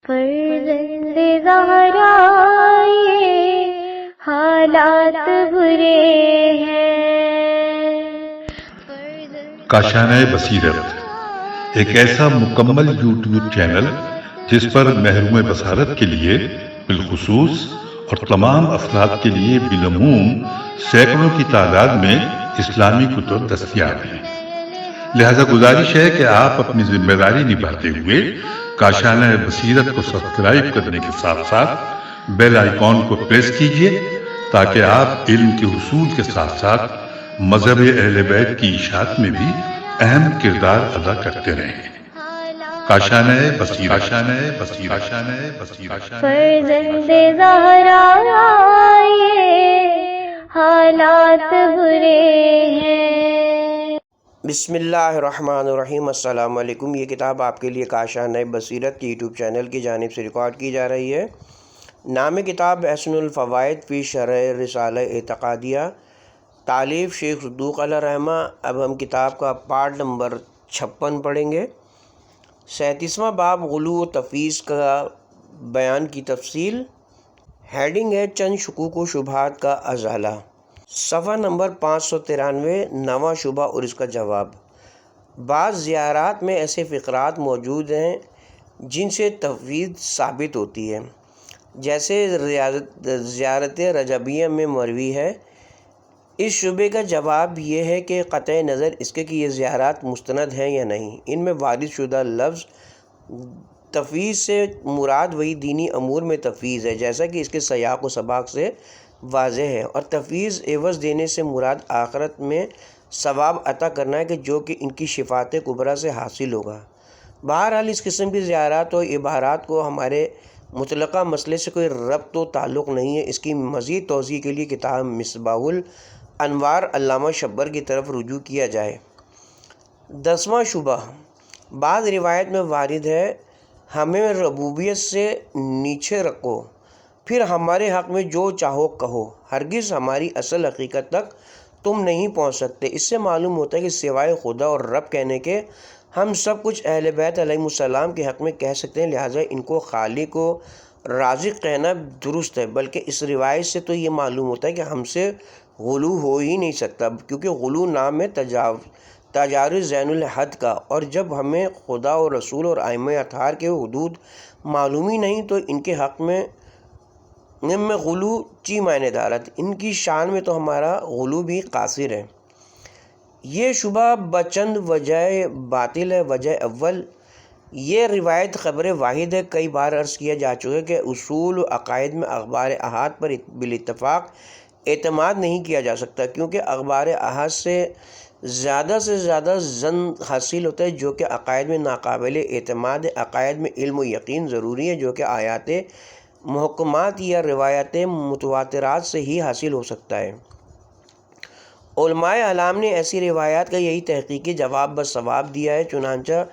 فرزند زہرا یہ حالات برے ہیں۔ کاشانہ بصیرت ایک ایسا مکمل یوٹیوب چینل جس پر محروم بصارت کے لیے بالخصوص اور تمام افراد کے لیے بالعموم سینکڑوں کی تعداد میں اسلامی کتب دستیاب ہیں۔ لہذا گزارش ہے کہ آپ اپنی ذمہ داری نبھاتے ہوئے کاشانہ بصیرت کو سبسکرائب کرنے کے ساتھ ساتھ بیل آئیکن کو پریس کیجئے تاکہ آپ علم کے حصول کے ساتھ ساتھ مذہب اہل بیت کی اشاعت میں بھی اہم کردار ادا کرتے رہیں۔ کاشانہ بصیرت۔ فرزند زہرا یہ حالات برے ہیں۔ بسم اللہ الرحمن الرحیم۔ السلام علیکم۔ یہ کتاب آپ کے لیے کاشانہ بصیرت کی یوٹیوب چینل کی جانب سے ریکارڈ کی جا رہی ہے۔ نام کتاب احسن الفوائد فی شرح رسالہ اعتقادیہ، تالیف شیخ صدوق علیہ رحمہ۔ اب ہم کتاب کا پارٹ نمبر 56 پڑھیں گے۔ 37واں باب غلو و تفویض کا بیان کی تفصیل۔ ہیڈنگ ہے چند شکوک و شبہات کا ازالہ۔ صفحہ نمبر 593، نواں شبہ اور اس کا جواب۔ بعض زیارات میں ایسے فقرات موجود ہیں جن سے تفویض ثابت ہوتی ہے، جیسے زیارت رجبیہ میں مروی ہے۔ اس شبے کا جواب یہ ہے کہ قطع نظر اس کے کہ یہ زیارات مستند ہیں یا نہیں، ان میں وارد شدہ لفظ تفویض سے مراد وہی دینی امور میں تفویض ہے، جیسا کہ اس کے سیاق و سباق سے واضح ہے، اور تفویض عوض دینے سے مراد آخرت میں ثواب عطا کرنا ہے کہ جو کہ ان کی شفاعت کبریٰ سے حاصل ہوگا۔ بہرحال اس قسم کی زیارات و عبارات کو ہمارے متعلقہ مسئلے سے کوئی ربط و تعلق نہیں ہے۔ اس کی مزید توضیح کے لیے کتاب مصباح الانوار علامہ شبر کی طرف رجوع کیا جائے۔ 10واں شبہ، بعض روایت میں وارد ہے ہمیں ربوبیت سے نیچے رکھو، پھر ہمارے حق میں جو چاہو کہو، ہرگز ہماری اصل حقیقت تک تم نہیں پہنچ سکتے۔ اس سے معلوم ہوتا ہے کہ سوائے خدا اور رب کہنے کے ہم سب کچھ اہل بیت علیہ السلام کے حق میں کہہ سکتے ہیں، لہٰذا ان کو خالق و رازق کہنا درست ہے۔ بلکہ اس روایت سے تو یہ معلوم ہوتا ہے کہ ہم سے غلو ہو ہی نہیں سکتا، کیونکہ غلو نام ہے تجاوز زین الحد کا، اور جب ہمیں خدا اور رسول اور ائمہ اطہار کے حدود معلوم ہی نہیں تو ان کے حق میں غلو چی معنی دارت، ان کی شان میں تو ہمارا غلو بھی قاصر ہے۔ یہ شبہ بچند وجہ باطل ہے۔ وجہ اول، یہ روایت خبر واحد ہے۔ کئی بار عرض کیا جا چکا ہے کہ اصول و عقائد میں اخبار احاد پر بالاتفاق اعتماد نہیں کیا جا سکتا، کیونکہ اخبار احاد سے زیادہ ظن حاصل ہوتا ہے جو کہ عقائد میں ناقابل اعتماد ہے۔ عقائد میں علم و یقین ضروری ہے جو کہ آیات محکمات یا روایات متواترات سے ہی حاصل ہو سکتا ہے۔ علماء اعلام نے ایسی روایات کا یہی تحقیقی جواب بصواب دیا ہے۔ چنانچہ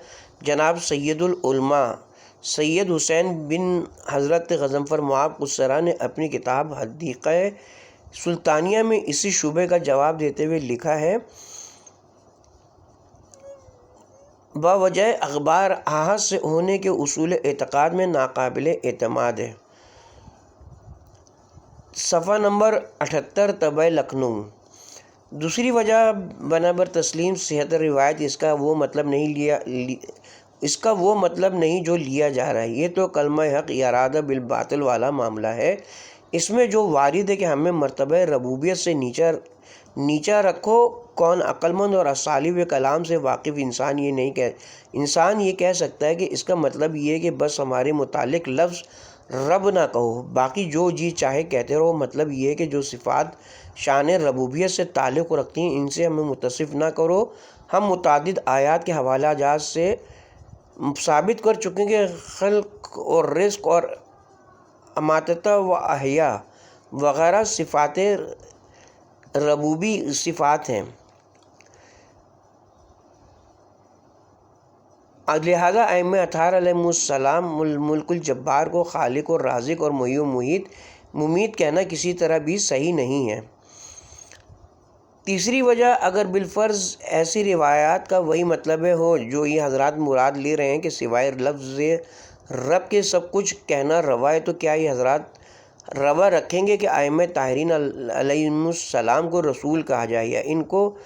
جناب سید العلماء سید حسین بن حضرت غضنفر معاذ قصرہ نے اپنی کتاب حدیقہ سلطانیہ میں اسی شبے کا جواب دیتے ہوئے لکھا ہے، بوجہ اخبار احاد سے ہونے کے اصول اعتقاد میں ناقابل اعتماد ہے۔ صفحہ نمبر 78، طبع لکھنؤ۔ دوسری وجہ بنابر تسلیم صحت روایت اس کا وہ مطلب نہیں جو لیا جا رہا ہے۔ یہ تو کلمہ حق ارادہ بالباطل والا معاملہ ہے۔ اس میں جو وارد ہے کہ ہمیں مرتبہ ربوبیت سے نیچا رکھو، کون عقل مند اور اسالیب کلام سے واقف انسان یہ کہہ سکتا ہے کہ اس کا مطلب یہ ہے کہ بس ہمارے متعلق لفظ رب نہ کہو، باقی جو جی چاہے کہتے رہو۔ مطلب یہ ہے کہ جو صفات شان ربوبیت سے تعلق رکھتی ہیں ان سے ہمیں متصف نہ کرو۔ ہم متعدد آیات کے حوالہ جات سے ثابت کر چکے ہیں کہ خلق اور رزق اور اماتۃ و احیاء وغیرہ صفات ربوبی صفات ہیں، لہذا ائمہ اطہار علیہم السلام ملک الجبار کو خالق اور رازق اور محیی و ممیت کہنا کسی طرح بھی صحیح نہیں ہے۔ تیسری وجہ، اگر بالفرض ایسی روایات کا وہی مطلب ہو جو یہ حضرات مراد لے رہے ہیں کہ سوائے لفظ رب کے سب کچھ کہنا روا ہے، تو کیا یہ حضرات روا رکھیں گے کہ ائمہ طاہرین علیہ السلام کو رسول کہا جائے یا ان کو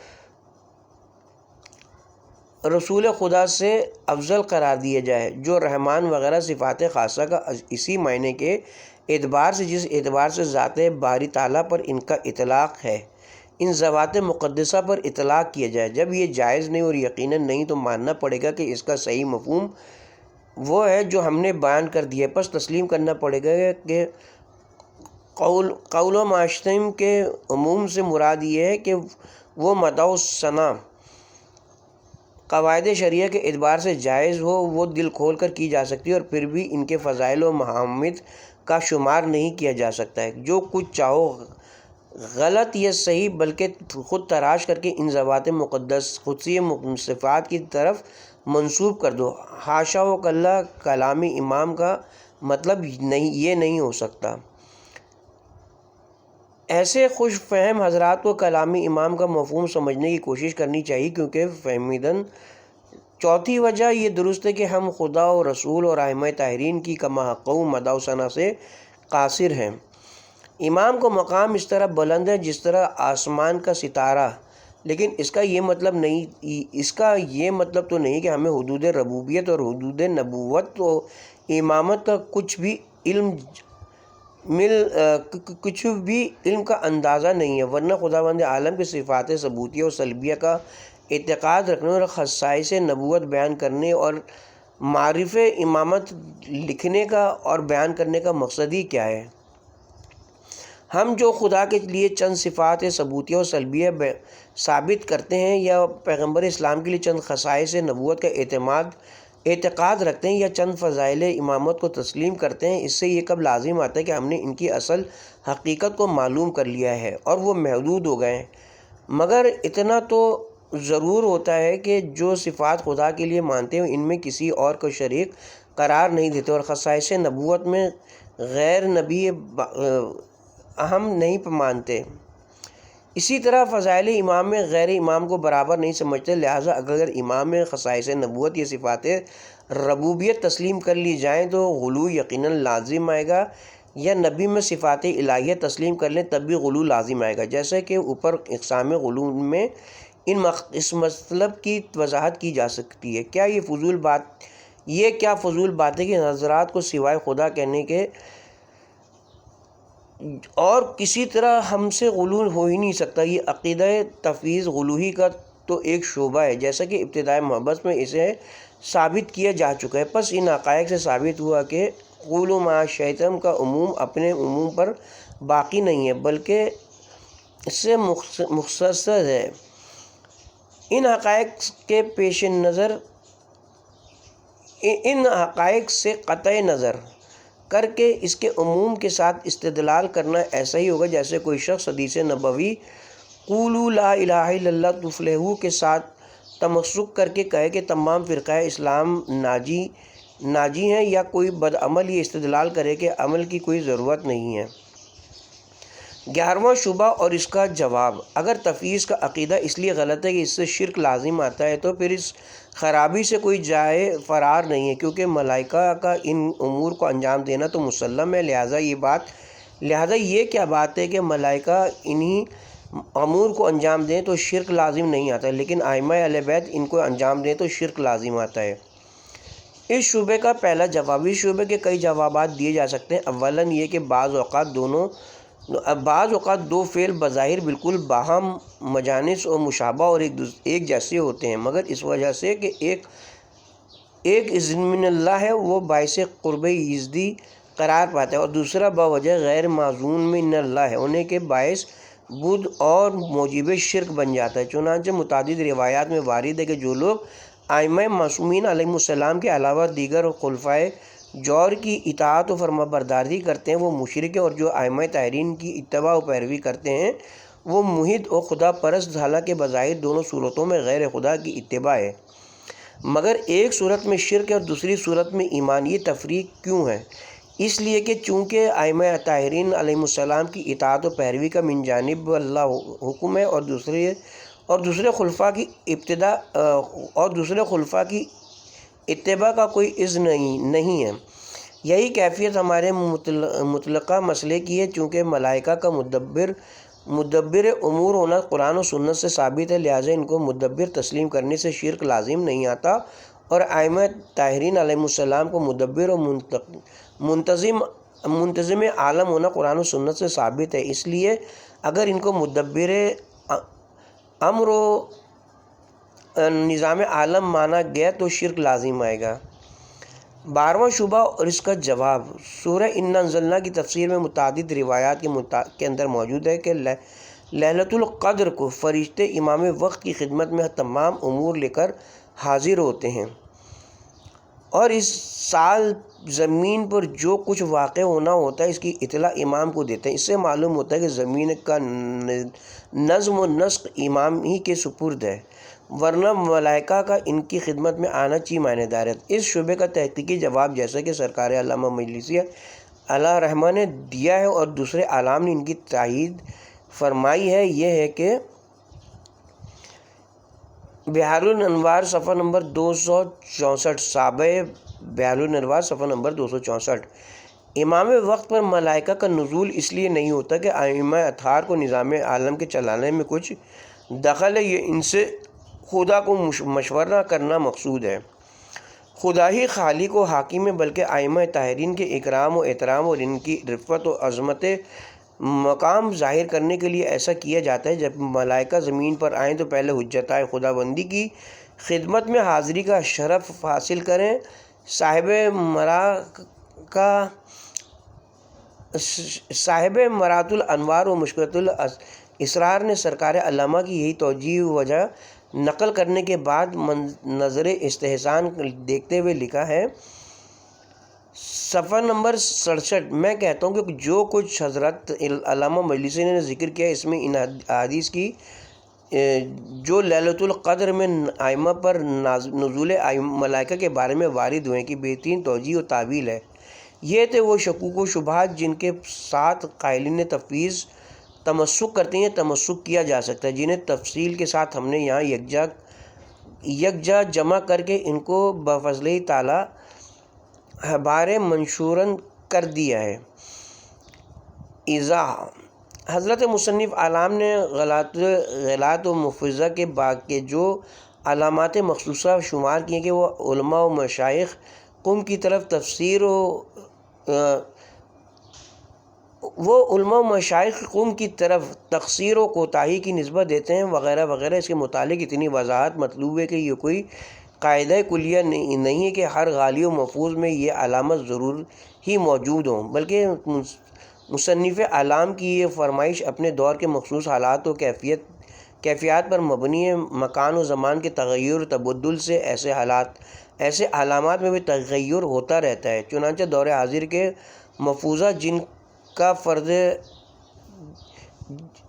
رسول خدا سے افضل قرار دیا جائے، جو رحمان وغیرہ صفات خاصہ کا اسی معنی کے اعتبار سے جس اعتبار سے ذات باری تعالیٰ پر ان کا اطلاق ہے، ان ذوات مقدسہ پر اطلاق کیا جائے؟ جب یہ جائز نہیں اور یقیناً نہیں، تو ماننا پڑے گا کہ اس کا صحیح مفہوم وہ ہے جو ہم نے بیان کر دیا، پس تسلیم کرنا پڑے گا کہ قول و معاشتم کے عموم سے مراد یہ ہے کہ وہ مدح و ثنا قواعد شریعہ کے اعتبار سے جائز ہو، وہ دل کھول کر کی جا سکتی ہے، اور پھر بھی ان کے فضائل و محامد کا شمار نہیں کیا جا سکتا ہے۔ جو کچھ چاہو غلط یا صحیح بلکہ خود تراش کر کے ان ذوات مقدس قدسی صفات کی طرف منسوب کر دو۔ حاشا و کلا کلام امام کا مطلب یہ نہیں ہو سکتا۔ ایسے خوش فہم حضرات کو کلام امام کا مفہوم سمجھنے کی کوشش کرنی چاہیے، کیونکہ فہمیدن چوتھی وجہ یہ درست ہے کہ ہم خدا و رسول اور ائمہ طاہرین کی کما حق و مدح و ثنا سے قاصر ہیں۔ امام کو مقام اس طرح بلند ہے جس طرح آسمان کا ستارہ، لیکن اس کا یہ مطلب تو نہیں کہ ہمیں حدود ربوبیت اور حدود نبوت و امامت کا کچھ بھی علم کا اندازہ نہیں ہے، ورنہ خداوند عالم کی صفات ثبوتیہ و سلبیہ کا اعتقاد رکھنے اور خصائص نبوت بیان کرنے اور معارف امامت لکھنے کا اور بیان کرنے کا مقصد ہی کیا ہے؟ ہم جو خدا کے لیے چند صفات ثبوتیہ و سلبیہ ثابت کرتے ہیں، یا پیغمبر اسلام کے لیے چند خصائص نبوت کا اعتقاد رکھتے ہیں، یا چند فضائل امامت کو تسلیم کرتے ہیں، اس سے یہ کب لازم آتا ہے کہ ہم نے ان کی اصل حقیقت کو معلوم کر لیا ہے اور وہ محدود ہو گئے ہیں؟ مگر اتنا تو ضرور ہوتا ہے کہ جو صفات خدا کے لیے مانتے ہیں ان میں کسی اور کو شریک قرار نہیں دیتے، اور خصائص نبوت میں غیر نبی اہم نہیں مانتے۔ اسی طرح فضائل امام میں غیر امام کو برابر نہیں سمجھتے، لہٰذا اگر امام میں خصائص نبوت یا صفات ربوبیت تسلیم کر لی جائیں تو غلو یقیناً لازم آئے گا، یا نبی میں صفات الہیہ تسلیم کر لیں تب بھی غلو لازم آئے گا، جیسے کہ اوپر اقسام غلو میں اس مطلب کی وضاحت کی جا سکتی ہے۔ کیا فضول بات ہے کہ حضرات کو سوائے خدا کہنے کے اور کسی طرح ہم سے غلو ہو ہی نہیں سکتا؟ یہ عقیدہ تفویض غلوہی کا تو ایک شعبہ ہے، جیسا کہ ابتدائے محبت میں اسے ثابت کیا جا چکا ہے۔ پس ان حقائق سے ثابت ہوا کہ قولوا ما شئتم کا عموم اپنے عموم پر باقی نہیں ہے بلکہ اس سے مختص ہے۔ ان حقائق سے قطع نظر کر کے اس کے عموم کے ساتھ استدلال کرنا ایسا ہی ہوگا جیسے کوئی شخص حدیث نبوی قولوا لا الہ الا اللہ تفلحوا کے ساتھ تمسک کر کے کہے کہ تمام فرقہ اسلام ناجی ہیں، یا کوئی بدعمل یہ استدلال کرے کہ عمل کی کوئی ضرورت نہیں ہے۔ 11واں شبہ اور اس کا جواب۔ اگر تفویض کا عقیدہ اس لیے غلط ہے کہ اس سے شرک لازم آتا ہے، تو پھر اس خرابی سے کوئی جائے فرار نہیں ہے، کیونکہ ملائکہ کا ان امور کو انجام دینا تو مسلم ہے۔ لہذا یہ کیا بات ہے کہ ملائکہ انہی امور کو انجام دیں تو شرک لازم نہیں آتا، لیکن ائمہ اہل بیت ان کو انجام دیں تو شرک لازم آتا ہے۔ اس شبے کا پہلا جواب۔ اس شبے کے کئی جوابات دیے جا سکتے ہیں۔ اولاً یہ کہ بعض اوقات دو فعل بظاہر بالکل باہم مجانس اور مشابہ اور ایک جیسے ہوتے ہیں، مگر اس وجہ سے کہ ایک ضمن اللہ ہے وہ باعث قرب یزدی قرار پاتا ہے، اور دوسرا بوجہ غیر معزون من اللہ ہے ہونے کے باعث بدھ اور موجب شرک بن جاتا ہے۔ چنانچہ متعدد روایات میں وارد ہے کہ جو لوگ ائمہ معصومین علیہ السلام کے علاوہ دیگر خلفائے جور کی اطاعت و فرما برداری کرتے ہیں وہ مشرک ہیں، اور جو ائمہ طاہرین کی اتباع و پیروی کرتے ہیں وہ موحد و خدا پرست، حالانکہ بظاہر دونوں صورتوں میں غیر خدا کی اتباع ہے، مگر ایک صورت میں شرک ہے اور دوسری صورت میں ایمان۔ یہ تفریق کیوں ہے؟ اس لیے کہ چونکہ ائمہ طاہرین علیہ السلام کی اطاعت و پیروی کا من جانب اللہ حکم ہے، اور دوسرے خلفاء کی اتباع کا کوئی اذن نہیں ہے۔ یہی کیفیت ہمارے مطلقہ مسئلے کی ہے۔ چونکہ ملائکہ کا مدبر امور ہونا قرآن و سنت سے ثابت ہے، لہٰذا ان کو مدبر تسلیم کرنے سے شرک لازم نہیں آتا، اور ائمہ طاہرین علیہ السلام کو مدبر و منتظم عالم ہونا قرآن و سنت سے ثابت ہے۔ اس لیے اگر ان کو مدبر امر و نظام عالم مانا گیا تو شرک لازم آئے گا۔ 12واں شبہ اور اس کا جواب۔ سورہ انا انزلنا کی تفسیر میں متعدد روایات کے اندر موجود ہے کہ لیلۃ القدر کو فرشتے امام وقت کی خدمت میں تمام امور لے کر حاضر ہوتے ہیں، اور اس سال زمین پر جو کچھ واقع ہونا ہوتا ہے اس کی اطلاع امام کو دیتے ہیں۔ اس سے معلوم ہوتا ہے کہ زمین کا نظم و نسق امام ہی کے سپرد ہے، ورنہ ملائکہ کا ان کی خدمت میں آنا چی معنی دار ہے۔ اس شبے کا تحقیقی جواب جیسا کہ سرکار علامہ مجلسی علیہ رحمہ نے دیا ہے اور دوسرے اعلام نے ان کی تائید فرمائی ہے، یہ ہے کہ بحار الانوار صفحہ نمبر 264، صابع بحار الانوار صفحہ نمبر 264، امام وقت پر ملائکہ کا نزول اس لیے نہیں ہوتا کہ ائمہ اطہار کو نظام عالم کے چلانے میں کچھ دخل ہے، یہ ان سے خدا کو مشورہ کرنا مقصود ہے۔ خدا ہی خالق و حاکم ہے، بلکہ ائمہ طاہرین کے اکرام و احترام اور ان کی رفعت و عظمت مقام ظاہر کرنے کے لیے ایسا کیا جاتا ہے۔ جب ملائکہ زمین پر آئیں تو پہلے حجتائے خداوندی کی خدمت میں حاضری کا شرف حاصل کریں۔ صاحب مرات الانوار و مشکلۃ الاسرار نے سرکار علامہ کی یہی توجیہ وجہ نقل کرنے کے بعد نظر استحسان دیکھتے ہوئے لکھا ہے، صفحہ نمبر 67، میں کہتا ہوں کہ جو کچھ حضرت علامہ مجلسی نے ذکر کیا اس میں ان احادیث کی جو لیلۃ القدر میں ائمہ پر نزول ملائکہ کے بارے میں وارد ہوئے کی بہترین توجیہ و تعویل ہے۔ یہ تھے وہ شکوک و شبہات جن کے ساتھ قائلین تفویض تمسک کرتے ہیں، تمسک کیا جا سکتا ہے، جنہیں تفصیل کے ساتھ ہم نے یہاں یکجا جمع کر کے ان کو بفضلِ تعالیٰ بارے منشوراً کر دیا ہے۔ ایضاح: حضرت مصنف اعلام نے غلات و مفوضہ کے جو علامات مخصوصہ شمار کیے کہ وہ علماء و مشائخ قوم کی طرف تقصیر و کوتاہی کی نسبت دیتے ہیں وغیرہ وغیرہ، اس کے متعلق اتنی وضاحت مطلوب ہے کہ یہ کوئی قاعدہ کلیہ نہیں ہے کہ ہر غالی و محفوظ میں یہ علامت ضرور ہی موجود ہوں، بلکہ مصنف اعلام کی یہ فرمائش اپنے دور کے مخصوص حالات و کیفیات پر مبنی ہے۔ مکان و زمان کے تغیر و تبدل سے ایسے علامات میں بھی تغیر ہوتا رہتا ہے۔ چنانچہ دور حاضر کے مفروضہ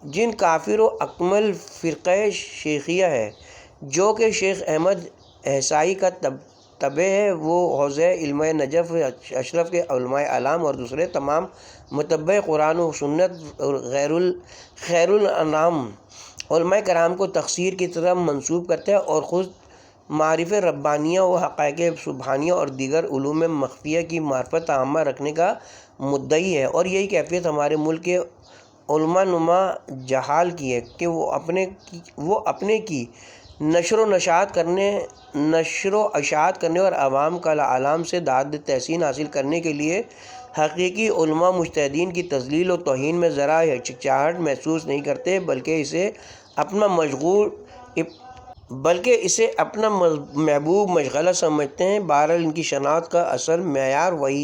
جن کافر و اکمل فرقہ شیخیہ ہے جو کہ شیخ احمد احصائی کا تبع ہے، وہ حوزہ علم نجف اشرف کے علماء اعلام اور دوسرے تمام متبع قرآن و سنت اور خیر الانام علماء کرام کو تقصیر کی طرف منسوب کرتا ہے، اور خود معارف ربانیہ و حقائق سبحانیہ اور دیگر علوم مخفیہ کی معرفت عامہ رکھنے کا مدعی ہے۔ اور یہی کیفیت ہمارے ملک کے علماء نما جہال کی ہے کہ وہ اپنے کی نشر و اشاعت کرنے اور عوام کا اعلام سے داد تحسین حاصل کرنے کے لیے حقیقی علماء مجتہدین کی تذلیل و توہین میں ذرا ہچکچاہٹ محسوس نہیں کرتے، بلکہ اسے اپنا محبوب مشغلہ سمجھتے ہیں۔ بہرحال ان کی شناخت کا اصل معیار وہی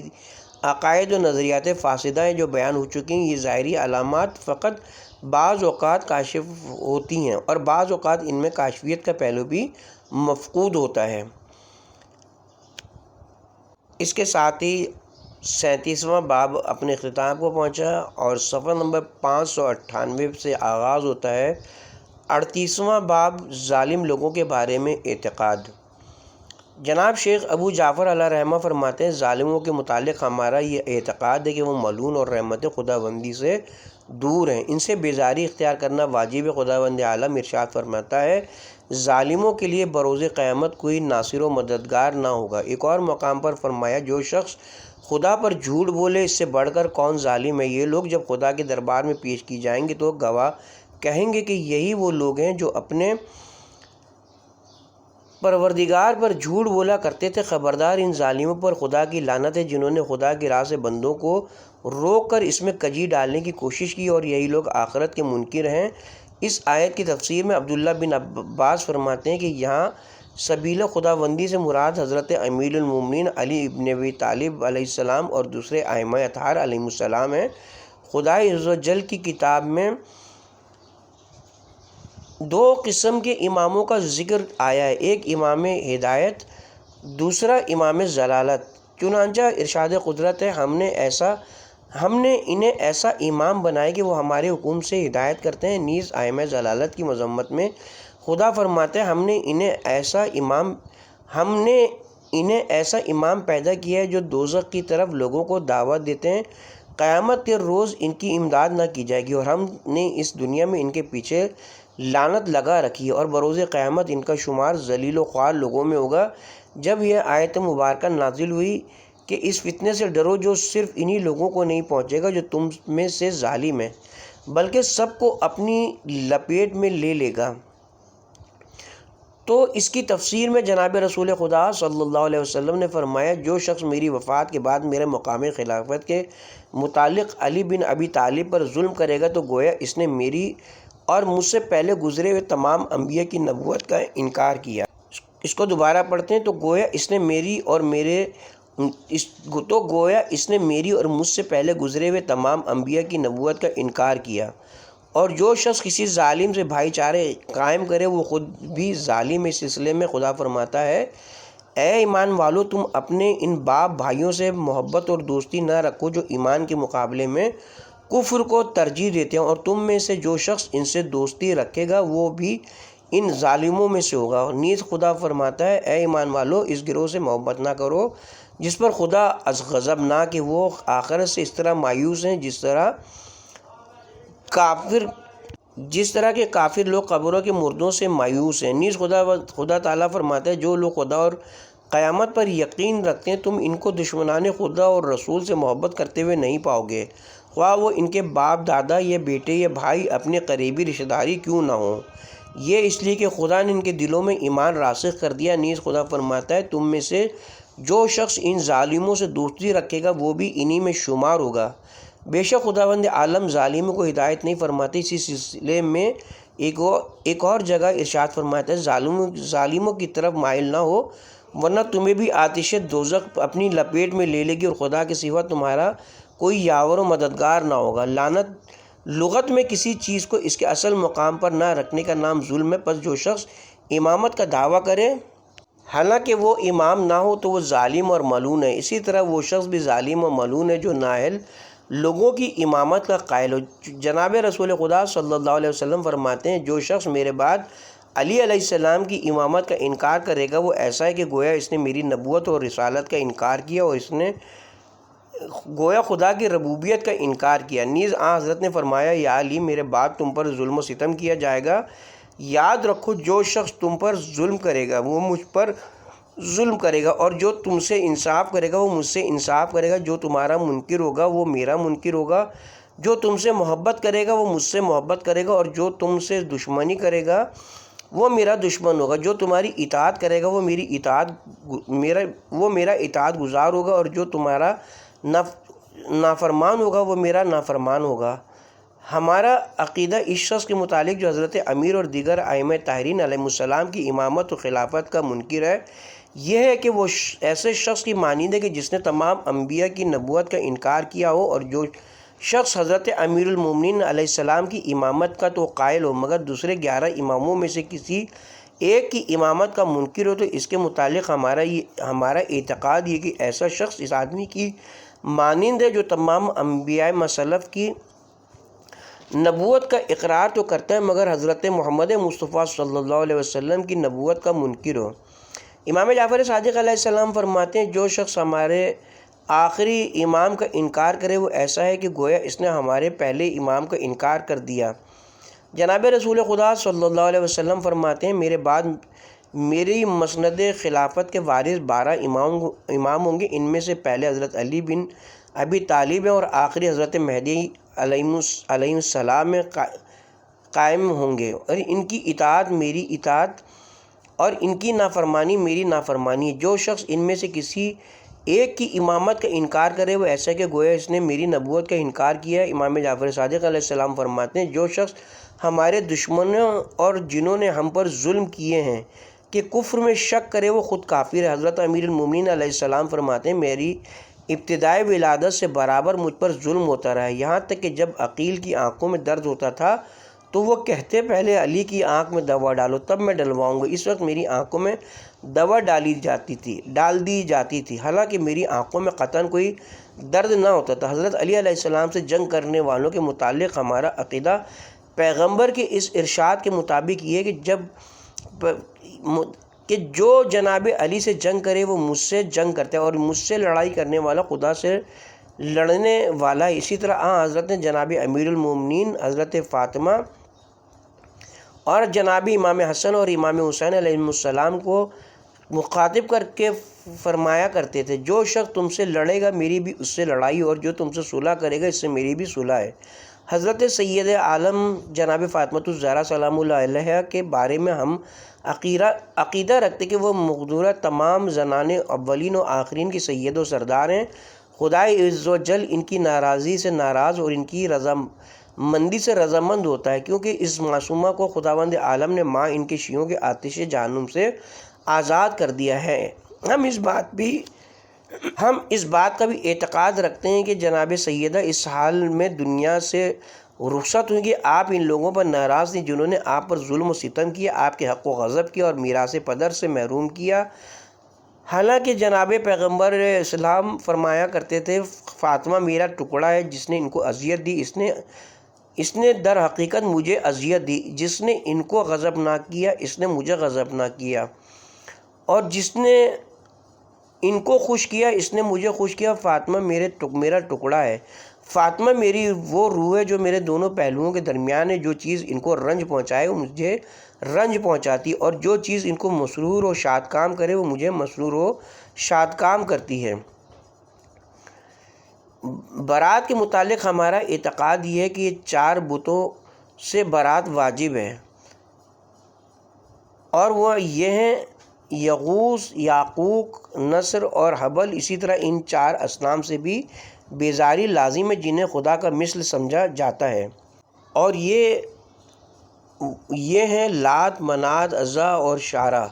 عقائد و نظریات فاسدہ ہیں جو بیان ہو چکی ہیں۔ یہ ظاہری علامات فقط بعض اوقات کاشف ہوتی ہیں، اور بعض اوقات ان میں کاشفیت کا پہلو بھی مفقود ہوتا ہے۔ اس کے ساتھ ہی 37واں باب اپنے اختتام کو پہنچا اور صفحہ نمبر 598 سے آغاز ہوتا ہے 38واں باب ظالم لوگوں کے بارے میں اعتقاد۔ جناب شیخ ابو جعفر علیہ رحمہ فرماتے ہیں ظالموں کے متعلق ہمارا یہ اعتقاد ہے کہ وہ ملعون اور رحمت خداوندی سے دور ہیں، ان سے بیزاری اختیار کرنا واجب ہے۔ خداوند عالم ارشاد فرماتا ہے ظالموں کے لیے بروز قیامت کوئی ناصر و مددگار نہ ہوگا۔ ایک اور مقام پر فرمایا جو شخص خدا پر جھوٹ بولے اس سے بڑھ کر کون ظالم ہے۔ یہ لوگ جب خدا کے دربار میں پیش کی جائیں گے تو گواہ کہیں گے کہ یہی وہ لوگ ہیں جو اپنے پروردگار پر جھوٹ بولا کرتے تھے۔ خبردار ان ظالموں پر خدا کی لعنت ہے جنہوں نے خدا کی راہ سے بندوں کو روک کر اس میں کجی ڈالنے کی کوشش کی، اور یہی لوگ آخرت کے منکر ہیں۔ اس آیت کی تفسیر میں عبداللہ بن عباس فرماتے ہیں کہ یہاں سبیل خداوندی سے مراد حضرت امیر المومنین علی ابن ابی طالب علیہ السلام اور دوسرے ائمہ اطہار علیہ السلام ہیں۔ خدا عز و جل کی کتاب میں دو قسم کے اماموں کا ذکر آیا ہے، ایک امام ہدایت، دوسرا امام ضلالت۔ چنانچہ ارشاد قدرت ہے ہم نے انہیں ایسا امام بنائے کہ وہ ہمارے حکم سے ہدایت کرتے ہیں۔ نیز ائمہ ضلالت کی مذمت میں خدا فرماتے ہیں ہم نے انہیں ایسا امام پیدا کیا ہے جو دوزخ کی طرف لوگوں کو دعوت دیتے ہیں۔ قیامت کے روز ان کی امداد نہ کی جائے گی، اور ہم نے اس دنیا میں ان کے پیچھے لعنت لگا رکھی ہے، اور بروز قیامت ان کا شمار ذلیل و خوار لوگوں میں ہوگا۔ جب یہ آیت مبارکہ نازل ہوئی کہ اس فتنے سے ڈرو جو صرف انہی لوگوں کو نہیں پہنچے گا جو تم میں سے ظالم ہیں، بلکہ سب کو اپنی لپیٹ میں لے لے گا، تو اس کی تفسیر میں جناب رسول خدا صلی اللہ علیہ وسلم نے فرمایا جو شخص میری وفات کے بعد میرے مقام خلافت کے متعلق علی بن ابی طالب پر ظلم کرے گا تو گویا اس نے میری اور مجھ سے پہلے گزرے ہوئے تمام انبیاء کی نبوت کا انکار کیا۔ اس کو دوبارہ پڑھتے ہیں تو گویا اس نے میری اور مجھ سے پہلے گزرے ہوئے تمام انبیاء کی نبوت کا انکار کیا، اور جو شخص کسی ظالم سے بھائی چارے قائم کرے وہ خود بھی ظالم۔ اس سلسلے میں خدا فرماتا ہے اے ایمان والو تم اپنے ان باپ بھائیوں سے محبت اور دوستی نہ رکھو جو ایمان کے مقابلے میں کفر کو ترجیح دیتے ہیں، اور تم میں سے جو شخص ان سے دوستی رکھے گا وہ بھی ان ظالموں میں سے ہوگا۔ نیز خدا فرماتا ہے اے ایمان والو اس گروہ سے محبت نہ کرو جس پر خدا از غضب نہ کہ وہ آخرت سے اس طرح مایوس ہیں جس طرح کے کافر لوگ قبروں کے مردوں سے مایوس ہیں۔ نیز خدا تعالیٰ فرماتا ہے جو لوگ خدا اور قیامت پر یقین رکھتے ہیں تم ان کو دشمنان خدا اور رسول سے محبت کرتے ہوئے نہیں پاؤ گے، خواہ وہ ان کے باپ دادا یا بیٹے یا بھائی اپنے قریبی رشتہ داری کیوں نہ ہوں، یہ اس لیے کہ خدا نے ان کے دلوں میں ایمان راسخ کر دیا۔ نیز خدا فرماتا ہے تم میں سے جو شخص ان ظالموں سے دوستی رکھے گا وہ بھی انہی میں شمار ہوگا۔ بے شک خداوند عالم ظالموں کو ہدایت نہیں فرماتے۔ اسی سلسلے میں ایک اور جگہ ارشاد فرماتا ہے ظالموں کی طرف مائل نہ ہو ورنہ تمہیں بھی آتش دوزخ اپنی لپیٹ میں لے لے گی، اور خدا کے سوا تمہارا کوئی یاور و مددگار نہ ہوگا۔ لعنت لغت میں کسی چیز کو اس کے اصل مقام پر نہ رکھنے کا نام ظلم ہے، پس جو شخص امامت کا دعویٰ کرے حالانکہ وہ امام نہ ہو تو وہ ظالم اور ملعون ہے۔ اسی طرح وہ شخص بھی ظالم اور ملعون ہے جو نااہل لوگوں کی امامت کا قائل ہو۔ جناب رسول خدا صلی اللہ علیہ وسلم فرماتے ہیں جو شخص میرے بعد علی علیہ السلام کی امامت کا انکار کرے گا وہ ایسا ہے کہ گویا اس نے میری نبوت اور رسالت کا انکار کیا، اور اس نے گویا خدا کی ربوبیت کا انکار کیا۔ نیز حضرت نے فرمایا یا علی میرے بعد تم پر ظلم و ستم کیا جائے گا، یاد رکھو جو شخص تم پر ظلم کرے گا وہ مجھ پر ظلم کرے گا، اور جو تم سے انصاف کرے گا وہ مجھ سے انصاف کرے گا، جو تمہارا منکر ہوگا وہ میرا منکر ہوگا، جو تم سے محبت کرے گا وہ مجھ سے محبت کرے گا، اور جو تم سے دشمنی کرے گا وہ میرا دشمن ہوگا، جو تمہاری اطاعت کرے گا وہ میرا اطاعت گزار ہوگا، اور جو تمہارا نافرمان ہوگا وہ میرا نافرمان ہوگا۔ ہمارا عقیدہ اس شخص کے متعلق جو حضرت امیر اور دیگر ائمہ طاہرین علیہ السلام کی امامت و خلافت کا منکر ہے یہ ہے کہ وہ ایسے شخص کی مانند ہے کہ جس نے تمام انبیاء کی نبوت کا انکار کیا ہو، اور جو شخص حضرت امیر المومنین علیہ السلام کی امامت کا تو قائل ہو مگر دوسرے 11 اماموں میں سے کسی ایک کی امامت کا منکر ہو، تو اس کے متعلق ہمارا اعتقاد یہ کہ ایسا شخص اس آدمی کی مانند ہے جو تمام انبیاء مسلف کی نبوت کا اقرار تو کرتا ہے مگر حضرت محمد مصطفیٰ صلی اللہ علیہ وسلم کی نبوت کا منکر ہو۔ امام جعفر صادق علیہ السلام فرماتے ہیں جو شخص ہمارے آخری امام کا انکار کرے وہ ایسا ہے کہ گویا اس نے ہمارے پہلے امام کا انکار کر دیا۔ جناب رسول خدا صلی اللہ علیہ وسلم فرماتے ہیں میرے بعد میری مسند خلافت کے وارث 12 امام ہوں گے، ان میں سے پہلے حضرت علی بن ابی طالب ہیں اور آخری حضرت مہدی علیہ السلام میں قائم ہوں گے، اور ان کی اطاعت میری اطاعت اور ان کی نافرمانی میری نافرمانی ہے۔ جو شخص ان میں سے کسی ایک کی امامت کا انکار کرے وہ ایسا کہ گویا اس نے میری نبوت کا انکار کیا ہے۔ امام جعفر صادق علیہ السلام فرماتے ہیں جو شخص ہمارے دشمنوں اور جنہوں نے ہم پر ظلم کیے ہیں کہ کفر میں شک کرے وہ خود کافر ہے۔ حضرت امیر المومنین علیہ السلام فرماتے ہیں میری ابتدائی ولادت سے برابر مجھ پر ظلم ہوتا رہا ہے، یہاں تک کہ جب عقیل کی آنکھوں میں درد ہوتا تھا تو وہ کہتے پہلے علی کی آنکھ میں دوا ڈالو تب میں ڈلواؤں گا۔ اس وقت میری آنکھوں میں دوا ڈال دی جاتی تھی حالانکہ میری آنکھوں میں قطعاً کوئی درد نہ ہوتا تھا۔ حضرت علی علیہ السلام سے جنگ کرنے والوں کے متعلق ہمارا عقیدہ پیغمبر کے اس ارشاد کے مطابق یہ ہے کہ جو جناب علی سے جنگ کرے وہ مجھ سے جنگ کرتا ہے اور مجھ سے لڑائی کرنے والا خدا سے لڑنے والا ہے۔ اسی طرح حضرت نے جناب امیر المومنین حضرت فاطمہ اور جناب امام حسن اور امام حسین علیہ السلام کو مخاطب کر کے فرمایا کرتے تھے جو شخص تم سے لڑے گا میری بھی اس سے لڑائی اور جو تم سے صلح کرے گا اس سے میری بھی صلح ہے۔ حضرت سید عالم جناب فاطمۃ الزہرا سلام اللہ علیہا کے بارے میں ہم عقیدہ رکھتے کہ وہ مقدورہ تمام زنان اولین و آخرین کی سید و سردار ہیں۔ خدا عز و جل ان کی ناراضی سے ناراض اور ان کی رضامندی سے رضامند ہوتا ہے کیونکہ اس معصومہ کو خداوند عالم نے ماں ان کے شیعوں کے آتش جہنم سے آزاد کر دیا ہے۔ ہم اس بات کا بھی اعتقاد رکھتے ہیں کہ جناب سیدہ اس حال میں دنیا سے رخصت ہوئی کہ آپ ان لوگوں پر ناراض تھیں جنہوں نے آپ پر ظلم و ستم کیا، آپ کے حق و غضب کیا اور میراث پدر سے محروم کیا۔ حالانکہ جناب پیغمبر اسلام فرمایا کرتے تھے فاطمہ میرا ٹکڑا ہے، جس نے ان کو اذیت دی اس نے در حقیقت مجھے اذیت دی، جس نے ان کو غضب نہ کیا اس نے مجھے غضب نہ کیا، اور جس نے ان کو خوش کیا اس نے مجھے خوش کیا۔ فاطمہ میرا ٹکڑا ہے، فاطمہ میری وہ روح ہے جو میرے دونوں پہلوؤں کے درمیان ہے، جو چیز ان کو رنج پہنچائے وہ مجھے رنج پہنچاتی اور جو چیز ان کو مسرور و شاد کام کرے وہ مجھے مسرور و شاد کام کرتی ہے۔ برات کے متعلق ہمارا اعتقاد یہ ہے کہ یہ 4 بتوں سے برات واجب ہے اور وہ یہ ہیں یغوث، یعقوق، نصر اور حبل۔ اسی طرح ان 4 اصنام سے بھی بیزاری لازم ہے جنہیں خدا کا مثل سمجھا جاتا ہے، اور یہ ہیں لات، منات، عزا اور شعرا۔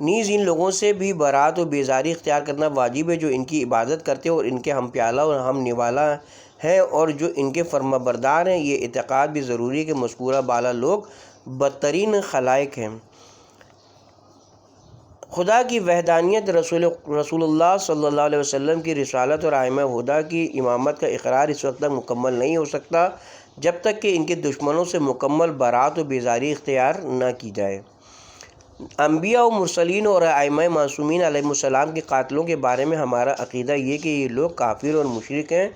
نیز ان لوگوں سے بھی برات و بیزاری اختیار کرنا واجب ہے جو ان کی عبادت کرتے اور ان کے ہم پیالہ اور ہم نوالا ہیں اور جو ان کے فرما بردار ہیں۔ یہ اعتقاد بھی ضروری ہے کہ مذکورہ بالا لوگ بدترین خلائق ہیں۔ خدا کی وحدانیت، رسول اللہ صلی اللہ علیہ وسلم کی رسالت اور ائمہ ہدیٰ کی امامت کا اقرار اس وقت تک مکمل نہیں ہو سکتا جب تک کہ ان کے دشمنوں سے مکمل برات و بیزاری اختیار نہ کی جائے۔ انبیاء و مرسلین اور ائمہ معصومین علیہ السلام کے قاتلوں کے بارے میں ہمارا عقیدہ یہ کہ یہ لوگ کافر اور مشرک ہیں،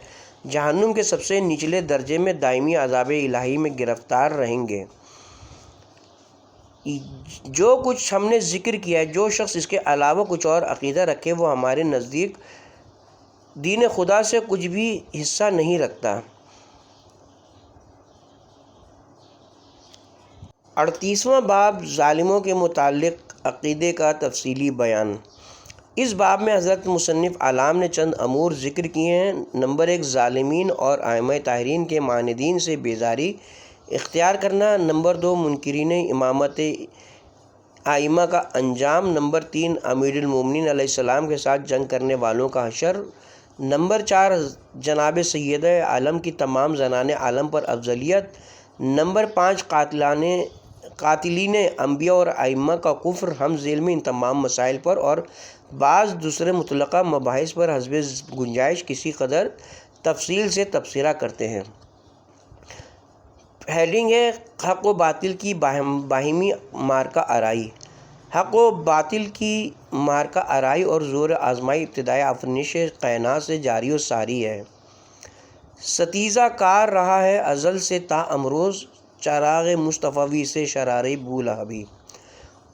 جہنم کے سب سے نچلے درجے میں دائمی عذاب الہی میں گرفتار رہیں گے۔ جو کچھ ہم نے ذکر کیا ہے، جو شخص اس کے علاوہ کچھ اور عقیدہ رکھے وہ ہمارے نزدیک دین خدا سے کچھ بھی حصہ نہیں رکھتا۔ 38واں باب ظالموں کے متعلق عقیدے کا تفصیلی بیان۔ اس باب میں حضرت مصنف علام نے چند امور ذکر کیے ہیں۔ نمبر 1 ظالمین اور ائمہ طاہرین کے معاندین سے بیزاری اختیار کرنا۔ نمبر 2 منکرین امامت ائمہ کا انجام۔ نمبر 3 امیر المومنین علیہ السلام کے ساتھ جنگ کرنے والوں کا حشر۔ نمبر 4 جناب سیدہ عالم کی تمام زنان عالم پر افضلیت۔ نمبر 5 قاتلین انبیاء اور ائمہ کا کفر۔ ہم ذیل میں ان تمام مسائل پر اور بعض دوسرے متعلقہ مباحث پر حسب گنجائش کسی قدر تفصیل سے تبصرہ کرتے ہیں۔ ہیڈنگ ہے حق و باطل کی باہمی معرکہ آرائی۔ حق و باطل کی مارکہ آرائی اور زور آزمائی ابتدائی آفرینش کائنات سے جاری و ساری ہے۔ ستیزہ کار رہا ہے ازل سے تا امروز، چراغ مصطفی سے شرارِ بولہبی۔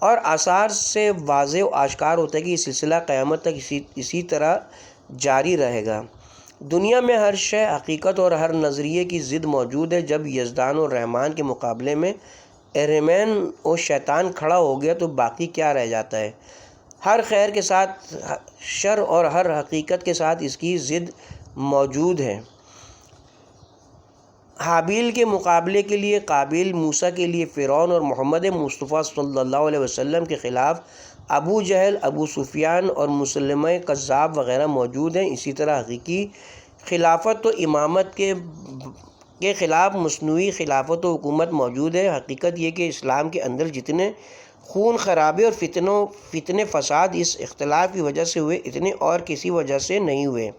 اور آثار سے واضح و آشکار ہوتا ہے کہ یہ سلسلہ قیامت تک اسی طرح جاری رہے گا۔ دنیا میں ہر شے حقیقت اور ہر نظریے کی ضد موجود ہے۔ جب یزدان اور رحمان کے مقابلے میں ارحمین و شیطان کھڑا ہو گیا تو باقی کیا رہ جاتا ہے؟ ہر خیر کے ساتھ شر اور ہر حقیقت کے ساتھ اس کی ضد موجود ہے۔ حابیل کے مقابلے کے لیے قابیل، موسیٰ کے لیے فرعون اور محمد مصطفیٰ صلی اللہ علیہ وسلم کے خلاف ابو جہل، ابو سفیان اور مسلمہ کذاب وغیرہ موجود ہیں۔ اسی طرح حقیقی خلافت و امامت کے خلاف مصنوعی خلافت و حکومت موجود ہے۔ حقیقت یہ کہ اسلام کے اندر جتنے خون خرابے اور فتنے فساد اس اختلاف کی وجہ سے ہوئے، اتنے اور کسی وجہ سے نہیں ہوئے۔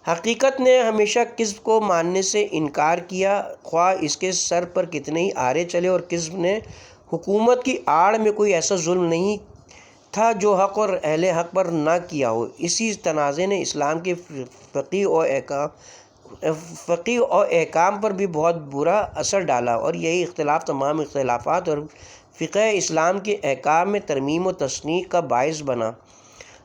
حقیقت نے ہمیشہ کذب کو ماننے سے انکار کیا، خواہ اس کے سر پر کتنے ہی آرے چلے، اور کذب نے حکومت کی آڑ میں کوئی ایسا ظلم نہیں تھا جو حق اور اہل حق پر نہ کیا ہو۔ اسی تنازع نے اسلام کے فقہ و احکام پر بھی بہت برا اثر ڈالا، اور یہی اختلاف تمام اختلافات اور فقہ اسلام کے احکام میں ترمیم و تصنیع کا باعث بنا۔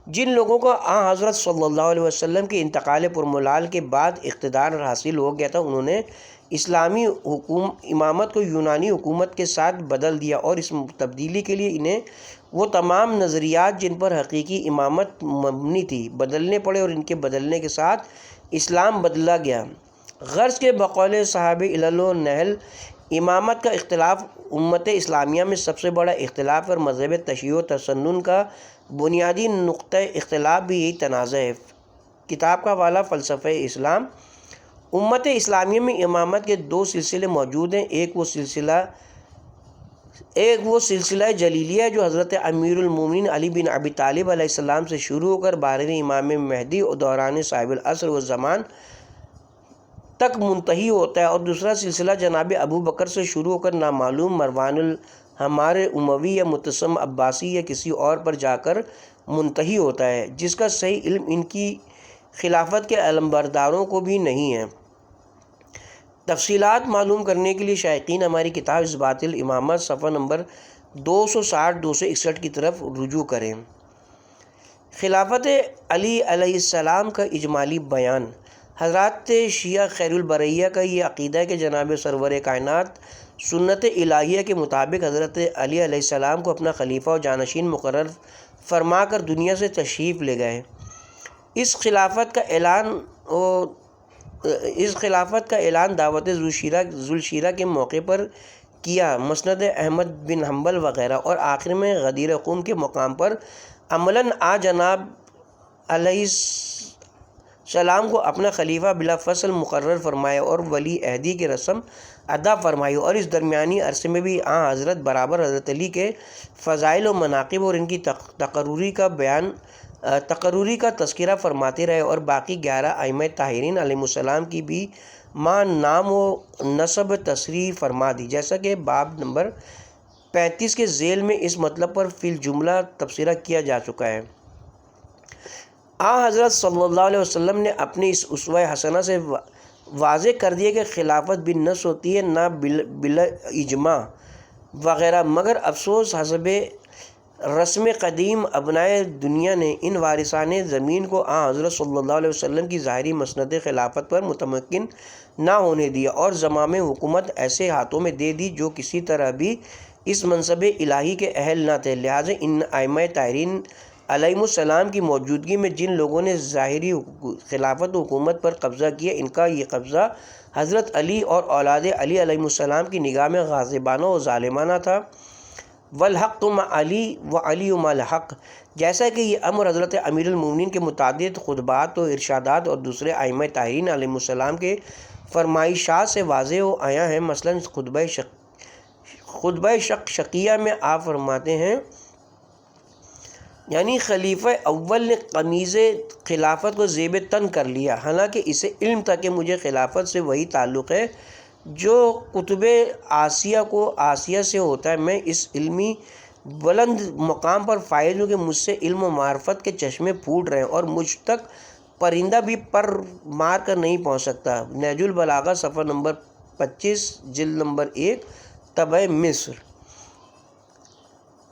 جن لوگوں کو حضرت صلی اللہ علیہ وسلم کے انتقال پرملال کے بعد اقتدار حاصل ہو گیا تھا، انہوں نے اسلامی امامت کو یونانی حکومت کے ساتھ بدل دیا، اور اس تبدیلی کے لیے انہیں وہ تمام نظریات جن پر حقیقی امامت مبنی تھی بدلنے پڑے، اور ان کے بدلنے کے ساتھ اسلام بدلا گیا۔ غرض کے بقول صاحب علل و نحل، امامت کا اختلاف امت اسلامیہ میں سب سے بڑا اختلاف، اور مذہب تشیع و تسنن کا بنیادی نقطہ اختلاف بھی یہی تنازع ہے۔ کتاب کا حوالہ فلسفہ اسلام۔ امت اسلامیہ میں امامت کے دو سلسلے موجود ہیں۔ ایک وہ سلسلہ جلیلیہ جو حضرت امیر المومنین علی بن ابی طالب علیہ السلام سے شروع ہو کر 12ویں امام مہدی اور دوران صاحب العصر والزمان تک منتہی ہوتا ہے، اور دوسرا سلسلہ جناب ابو بکر سے شروع ہو کر نامعلوم مروان الحمار اموی یا متسم عباسی یا کسی اور پر جا کر منتہی ہوتا ہے، جس کا صحیح علم ان کی خلافت کے علمبرداروں کو بھی نہیں ہے۔ تفصیلات معلوم کرنے کے لیے شائقین ہماری کتاب اثبات الامامت صفحہ نمبر 260-261 کی طرف رجوع کریں۔ خلافت علی علیہ السلام کا اجمالی بیان۔ حضرات شیعہ خیر البریہ کا یہ عقیدہ ہے کہ جناب سرور کائنات سنت الہیہ کے مطابق حضرت علی علیہ السلام کو اپنا خلیفہ و جانشین مقرر فرما کر دنیا سے تشریف لے گئے۔ اس خلافت کا اعلان دعوت ذوالشیرہ کے موقع پر کیا، مسند احمد بن حنبل وغیرہ، اور آخر میں غدیر قوم کے مقام پر عملاً جناب علیہ السلام کو اپنا خلیفہ بلا فصل مقرر فرمایا اور ولی عہدی کی رسم ادا فرمائی، اور اس درمیانی عرصے میں بھی حضرت برابر حضرت علی کے فضائل و مناقب اور ان کی تقرری کا تذکرہ فرماتے رہے، اور باقی 11 ائمہ طاہرین علیہ السلام کی بھی نام و نسب تصریح فرما دی، جیسا کہ باب نمبر 35 کے ذیل میں اس مطلب پر فی الجملہ تبصرہ کیا جا چکا ہے۔ حضرت صلی اللہ علیہ وسلم نے اپنی اس اسوہ حسنہ سے واضح کر دیا کہ خلافت بالنص ہوتی ہے، نہ بلا اجماع وغیرہ، مگر افسوس حسب رسم قدیم ابنائے دنیا نے ان وارثان زمین کو حضرت صلی اللہ علیہ وسلم کی ظاہری مسند خلافت پر متمکن نہ ہونے دیا، اور زمام حکومت ایسے ہاتھوں میں دے دی جو کسی طرح بھی اس منصب الہی کے اہل نہ تھے۔ لہٰذا ان ائمہ طاہرین علیہ السلام کی موجودگی میں جن لوگوں نے ظاہری خلافت و حکومت پر قبضہ کیا، ان کا یہ قبضہ حضرت علی اور اولاد علی علیہ السلام کی نگاہ میں غاصبانہ و ظالمانہ تھا۔ والحق مع علی و علی مع الحق، جیسا کہ یہ امر حضرت امیر المومنین کے متعدد خطبات و ارشادات اور دوسرے ائمہ طاہرین علیہ السلام کے فرمائشات سے واضح ہو آیا ہے۔ مثلاً خطبہ شقیہ میں آپ فرماتے ہیں، یعنی خلیفہ اول نے قمیض خلافت کو زیب تن کر لیا، حالانکہ اسے علم تھا کہ مجھے خلافت سے وہی تعلق ہے جو کتب آسیہ کو آسیہ سے ہوتا ہے۔ میں اس علمی بلند مقام پر فائز ہوں کہ مجھ سے علم و معرفت کے چشمے پھوٹ رہے ہیں اور مجھ تک پرندہ بھی پر مار کر نہیں پہنچ سکتا۔ نہج البلاغہ صفحہ نمبر 25 جلد نمبر 1 طبع مصر۔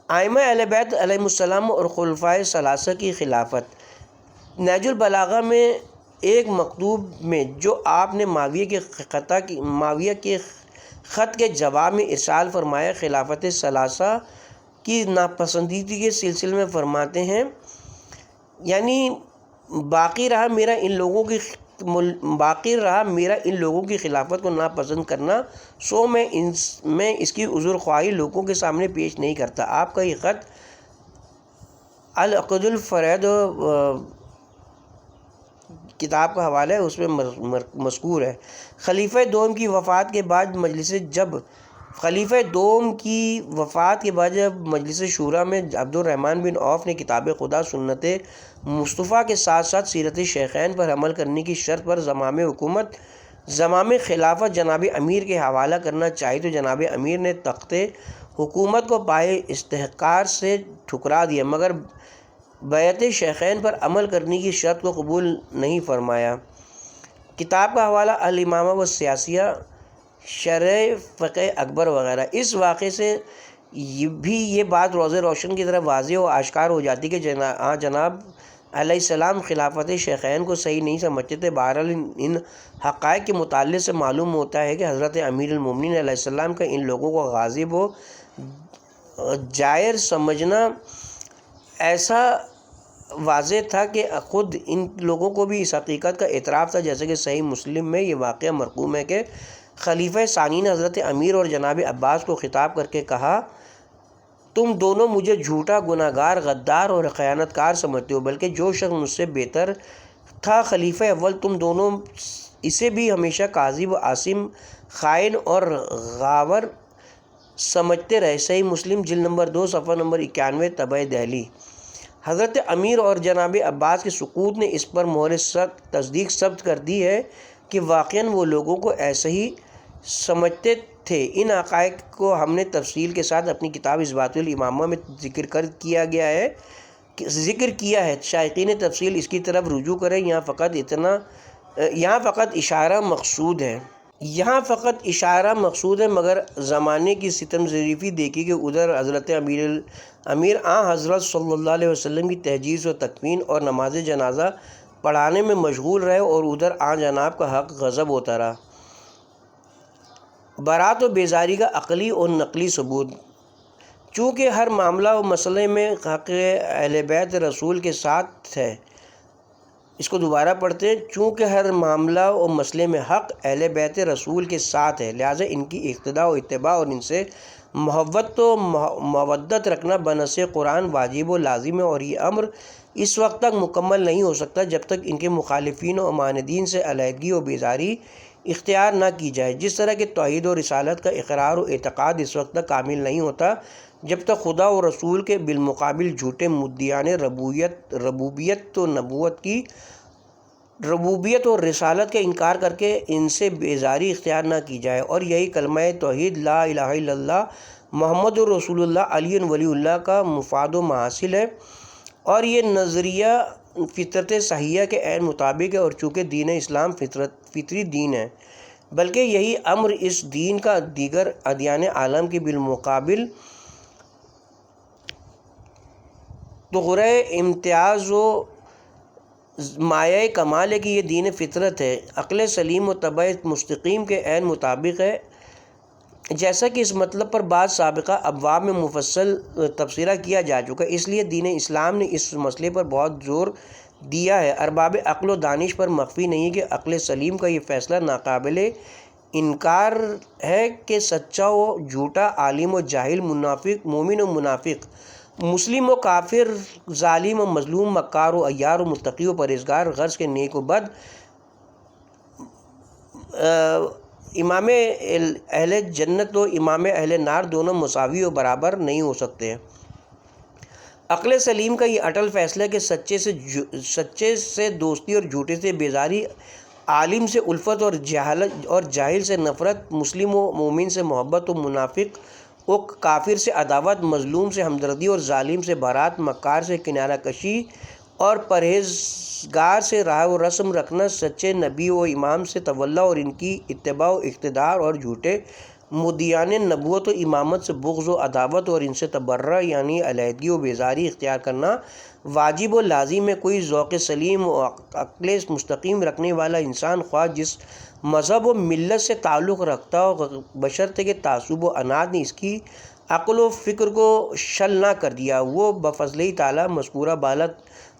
ائمہ اہل بیت علیہم السلام اور خلفائے ثلاثہ کی خلافت۔ نہج البلاغہ میں ایک مکتوب میں جو آپ نے معاویہ کے خط کے جواب میں ارسال فرمایا، خلافت ثلاثہ کی ناپسندیدگی کے سلسلے میں فرماتے ہیں، یعنی باقی رہا میرا ان لوگوں کی خلافت کو ناپسند کرنا، سو میں اس کی عذر خواہی لوگوں کے سامنے پیش نہیں کرتا۔ آپ کا یہ خط العقد الفرید کتاب کا حوالہ ہے، اس میں مذکور ہے۔ خلیفہ دوم کی وفات کے بعد جب مجلس شورا میں عبد الرحمن بن عوف نے کتاب خدا سنت مصطفیٰ کے ساتھ ساتھ سیرت شیخین پر عمل کرنے کی شرط پر زمام خلافت جناب امیر کے حوالہ کرنا چاہی تو جناب امیر نے تخت حکومت کو پائے استحقار سے ٹھکرا دیا، مگر بیعت شیخین پر عمل کرنے کی شرط کو قبول نہیں فرمایا۔ کتاب کا حوالہ الامامہ والسیاسیہ، شرح فقہ اکبر وغیرہ۔ اس واقعے سے بھی یہ بات روز روشن کی طرح واضح و آشکار ہو جاتی کہ جناب علیہ السلام خلافت شیخین کو صحیح نہیں سمجھتے تھے۔ بہرحال ان حقائق کے مطالعے سے معلوم ہوتا ہے کہ حضرت امیر المومنین علیہ السلام کا ان لوگوں کو غاضب و جائر سمجھنا ایسا واضح تھا کہ خود ان لوگوں کو بھی اس حقیقت کا اعتراف تھا، جیسے کہ صحیح مسلم میں یہ واقعہ مرقوم ہے کہ خلیفہ ثانی نے حضرت امیر اور جناب عباس کو خطاب کر کے کہا، تم دونوں مجھے جھوٹا، گناہگار، غدار اور خیانت کار سمجھتے ہو، بلکہ جو شخص مجھ سے بہتر تھا خلیفہ اول، تم دونوں اسے بھی ہمیشہ کاذب، عاصم، خائن اور غاور سمجھتے رہے۔ صحیح مسلم جلد نمبر 2 صفحہ نمبر 91 طبع دہلی۔ حضرت امیر اور جناب عباس کے سکوت نے اس پر مہر تصدیق ثبت کر دی ہے کہ واقعاً وہ لوگوں کو ایسے ہی سمجھتے تھے۔ ان حقائق کو ہم نے تفصیل کے ساتھ اپنی کتاب اثبات الامامہ میں ذکر کیا ہے، شائقین تفصیل اس کی طرف رجوع کریں۔ یہاں فقط اشارہ مقصود ہے، مگر زمانے کی ستم ظریفی دیکھی کہ ادھر حضرت امیر حضرت صلی اللہ علیہ وسلم کی تہجیز و تکفین اور نماز جنازہ پڑھانے میں مشغول رہے اور ادھر جناب کا حق غضب ہوتا رہا۔ برات و بیزاری کا عقلی اور نقلی ثبوت۔ چونکہ ہر معاملہ و مسئلے میں حق اہل بیت رسول کے ساتھ ہے، اس کو دوبارہ پڑھتے ہیں، چونکہ ہر معاملہ و مسئلے میں حق اہل بیت رسول کے ساتھ ہے، لہٰذا ان کی اقتداء و اتباع اور ان سے محبت و مودت رکھنا بنص قرآن واجب و لازم ہے، اور یہ امر اس وقت تک مکمل نہیں ہو سکتا جب تک ان کے مخالفین و معاندین سے علیحدگی و بیزاری اختیار نہ کی جائے، جس طرح کہ توحید و رسالت کا اقرار و اعتقاد اس وقت تک کامل نہیں ہوتا جب تک خدا و رسول کے بالمقابل جھوٹے مدعیان ربوبیت اور رسالت کا انکار کر کے ان سے بیزاری اختیار نہ کی جائے۔ اور یہی کلمہ توحید لا الہ الا اللہ محمد رسول اللہ علی ولی اللہ کا مفاد و محاصل ہے، اور یہ نظریہ فطرت صحیحہ کے عین مطابق ہے، اور چونکہ دین اسلام فطری دین ہے، بلکہ یہی امر اس دین کا دیگر ادیان عالم کے بالمقابل طغرۂ امتیاز و مایہ کمال ہے کہ یہ دین فطرت ہے، عقل سلیم و طبع مستقیم کے عین مطابق ہے، جیسا کہ اس مطلب پر بعض سابقہ ابواب میں مفصل تبصرہ کیا جا چکا۔ اس لیے دین اسلام نے اس مسئلے پر بہت زور دیا ہے۔ ارباب عقل و دانش پر مخفی نہیں کہ عقل سلیم کا یہ فیصلہ ناقابل انکار ہے کہ سچا و جھوٹا، عالم و جاہل، مومن و منافق، مسلم و کافر، ظالم و مظلوم، مکار و عیار و متقی و پرہیزگار، غرض کے نیک و بد، امام اہل جنت و امام اہل نار دونوں مساوی و برابر نہیں ہو سکتے۔ عقل سلیم کا یہ اٹل فیصلہ کہ سچے سے دوستی اور جھوٹے سے بیزاری، عالم سے الفت اور جاہل سے نفرت، مسلم و مومن سے محبت و منافق وہ کافر سے عداوت، مظلوم سے ہمدردی اور ظالم سے برات، مکار سے کنارہ کشی اور پرہیزگار سے راہ و رسم رکھنا، سچے نبی و امام سے تولا اور ان کی اتباع و اقتدار، اور جھوٹے مدعیان نبوت و امامت سے بغض و عداوت اور ان سے تبرہ یعنی علیحدگی و بیزاری اختیار کرنا واجب و لازم ہے۔ کوئی ذوق سلیم و عقل مستقیم رکھنے والا انسان خواہ جس مذہب و ملت سے تعلق رکھتا ہو، بشرطے کہ تعصب و عناد نے اس کی عقل و فکر کو شل نہ کر دیا، وہ بفضلِ تعالیٰ مذکورہ بالا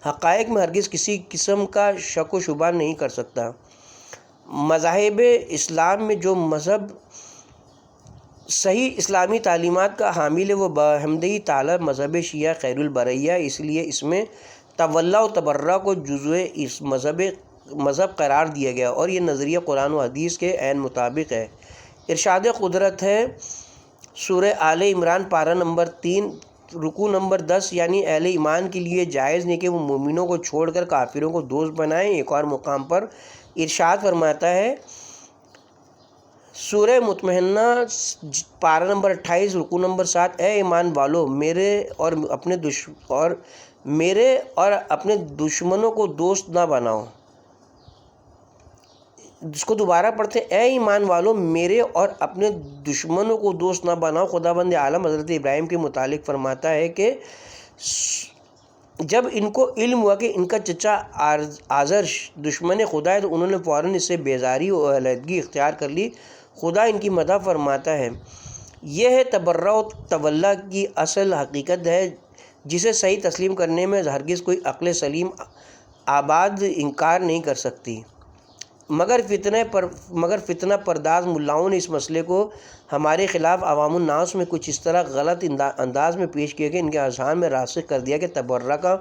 حقائق میں ہرگز کسی قسم کا شک و شبہ نہیں کر سکتا۔ مذاہب اسلام میں جو مذہب صحیح اسلامی تعلیمات کا حامل ہے وہ بحمدِ تعالیٰ مذہب شیعہ خیر البریہ ہے، اس لیے اس میں تولا و تبرہ کو جزو اس مذہب قرار دیا گیا، اور یہ نظریہ قرآن و حدیث کے عین مطابق ہے۔ ارشاد قدرت ہے سورہ آل عمران پارہ نمبر 3 رکوع نمبر 10، یعنی اہل ایمان کے لیے جائز نہیں کہ وہ مومنوں کو چھوڑ کر کافروں کو دوست بنائیں۔ ایک اور مقام پر ارشاد فرماتا ہے سورہ مطمئنہ پارہ نمبر 28 رکوع نمبر 7، اے ایمان والو میرے اور اپنے دشمنوں کو دوست نہ بناؤ۔ اس کو دوبارہ پڑھتے ہیں، اے ایمان والو میرے اور اپنے دشمنوں کو دوست نہ بناؤ۔ خداوند عالم حضرت ابراہیم کے متعلق فرماتا ہے کہ جب ان کو علم ہوا کہ ان کا چچا آزر دشمن خدا ہے تو انہوں نے فوراً اس سے بیزاری و علیحدگی اختیار کر لی۔ خدا ان کی مدح فرماتا ہے، یہ ہے تبرہ و تولا کی اصل حقیقت ہے جسے صحیح تسلیم کرنے میں ہرگز کوئی عقل سلیم آباد انکار نہیں کر سکتی، مگر فتنہ پرداز ملاؤں نے اس مسئلے کو ہمارے خلاف عوام الناس میں کچھ اس طرح غلط انداز میں پیش کیا کہ ان کے اذہان میں راسخ کر دیا کہ تبرہ کا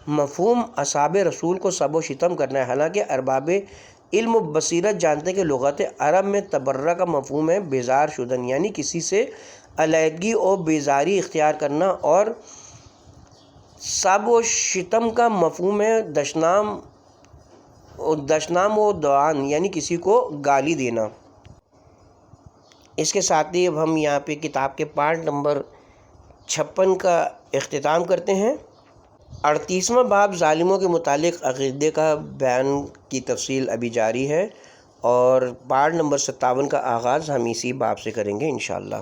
مفہوم اصحاب رسول کو سب و شتم کرنا ہے، حالانکہ ارباب علم و بصیرت جانتے کہ لغت عرب میں تبرہ کا مفہوم ہے بیزار شدن، یعنی کسی سے علیحدگی اور بیزاری اختیار کرنا، اور سب و شتم کا مفہوم ہے دشنام و دعان، یعنی کسی کو گالی دینا۔ اس کے ساتھ ہی اب ہم یہاں پہ کتاب کے پارٹ نمبر 56 کا اختتام کرتے ہیں۔ 38واں باب ظالموں کے متعلق عقیدے کا بیان کی تفصیل ابھی جاری ہے، اور پارٹ نمبر 57 کا آغاز ہم اسی باب سے کریں گے انشاءاللہ۔